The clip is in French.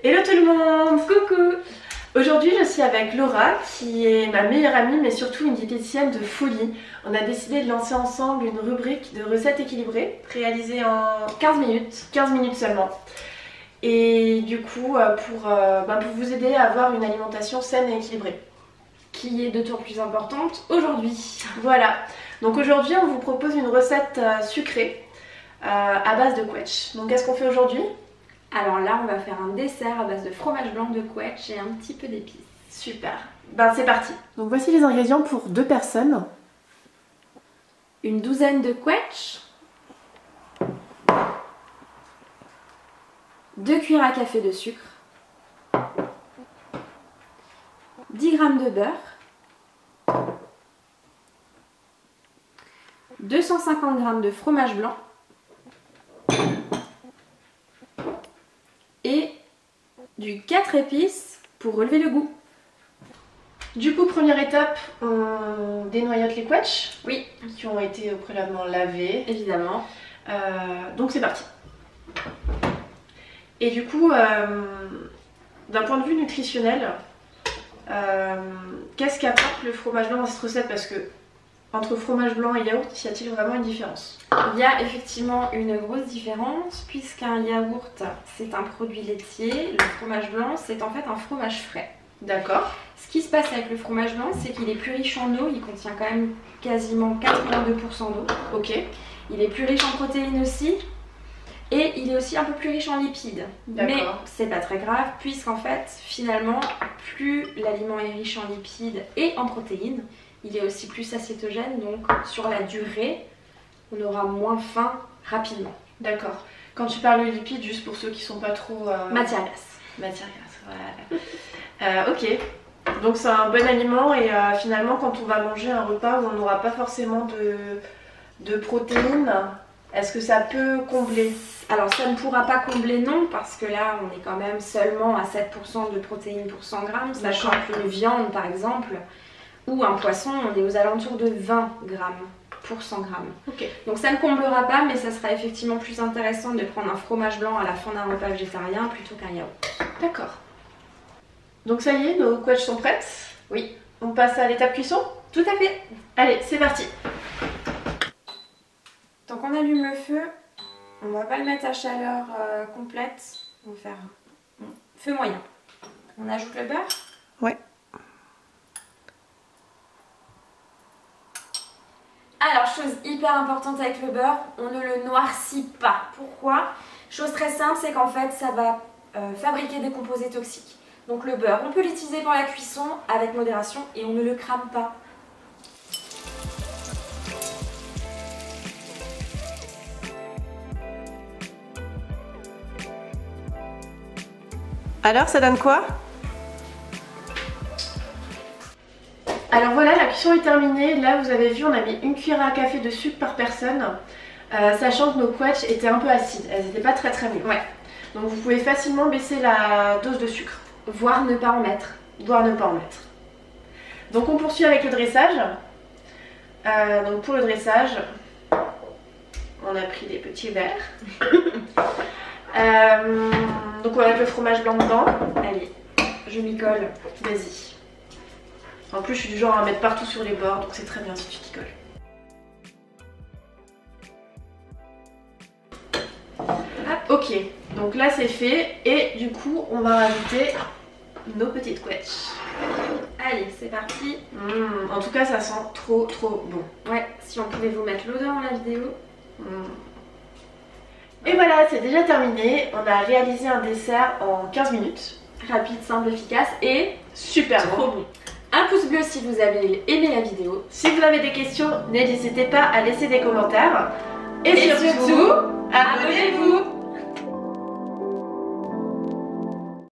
Hello tout le monde! Coucou! Aujourd'hui je suis avec Laura qui est ma meilleure amie mais surtout une diététicienne de folie. On a décidé de lancer ensemble une rubrique de recettes équilibrées réalisée en 15 minutes seulement. Et du coup pour vous aider à avoir une alimentation saine et équilibrée. Qui est d'autant plus importante aujourd'hui. Voilà, donc aujourd'hui on vous propose une recette sucrée à base de quetch. Donc qu'est-ce qu'on fait aujourd'hui? Alors là on va faire un dessert à base de fromage blanc de quetch et un petit peu d'épices. Super, ben c'est parti. Donc voici les ingrédients pour 2 personnes. Une douzaine de quetch, 2 cuillères à café de sucre, 10 g de beurre, 250 g de fromage blanc et du 4 épices pour relever le goût. Du coup, première étape, on dénoyote les quetch. Oui. Qui ont été au préalablement lavés. Évidemment. Donc c'est parti. Et du coup, d'un point de vue nutritionnel, qu'est-ce qu'apporte le fromage blanc dans cette recette? Parce que entre fromage blanc et yaourt, y a-t-il vraiment une différence? Il y a effectivement une grosse différence puisqu'un yaourt c'est un produit laitier, le fromage blanc c'est en fait un fromage frais. D'accord. Ce qui se passe avec le fromage blanc c'est qu'il est plus riche en eau, il contient quand même quasiment 82% d'eau. Ok. Il est plus riche en protéines aussi et il est aussi un peu plus riche en lipides. Mais c'est pas très grave puisqu'en fait finalement plus l'aliment est riche en lipides et en protéines, il est aussi plus satiétogène, donc sur la durée, on aura moins faim rapidement. D'accord. Quand tu parles de lipides, juste pour ceux qui sont pas trop... Matière grasse. Matière grasse, voilà. Ok. Donc c'est un bon aliment et finalement quand on va manger un repas où on n'aura pas forcément de protéines, est-ce que ça peut combler? Alors ça ne pourra pas combler non, parce que là on est quand même seulement à 7% de protéines pour 100 grammes, sachant qu'une viande par exemple, ou un poisson, on est aux alentours de 20 grammes pour 100 grammes. Okay. Donc ça ne comblera pas, mais ça sera effectivement plus intéressant de prendre un fromage blanc à la fin d'un repas végétarien plutôt qu'un yaourt. D'accord. Donc ça y est, nos quetch sont prêtes? Oui. On passe à l'étape cuisson? Tout à fait. Allez, c'est parti. Donc on allume le feu, on va pas le mettre à chaleur complète, on va faire feu moyen. On ajoute le beurre? Ouais. Alors, chose hyper importante avec le beurre, on ne le noircit pas. Pourquoi? Chose très simple, c'est qu'en fait, ça va fabriquer des composés toxiques. Donc le beurre, on peut l'utiliser pour la cuisson avec modération et on ne le crame pas. Alors, ça donne quoi? Alors voilà, la cuisson est terminée. Là, vous avez vu, on a mis 1 cuillère à café de sucre par personne, sachant que nos quetch étaient un peu acides. Elles n'étaient pas très mûres. Ouais. Donc vous pouvez facilement baisser la dose de sucre. Voire ne pas en mettre. Voire ne pas en mettre. Donc on poursuit avec le dressage. Donc pour le dressage, on a pris des petits verres. Donc on va mettre le fromage blanc dedans. Allez, je m'y colle. Vas-y. En plus, je suis du genre à mettre partout sur les bords, donc c'est très bien si tu t'y colles. Ok, donc là c'est fait et du coup on va rajouter nos petites quetch. Allez, c'est parti. En tout cas, ça sent trop bon. Ouais, si on pouvait vous mettre l'odeur dans la vidéo. Et voilà, c'est déjà terminé. On a réalisé un dessert en 15 minutes. Rapide, simple, efficace et super bon. Un pouce bleu si vous avez aimé la vidéo. Si vous avez des questions, n'hésitez pas à laisser des commentaires. Et surtout, abonnez-vous!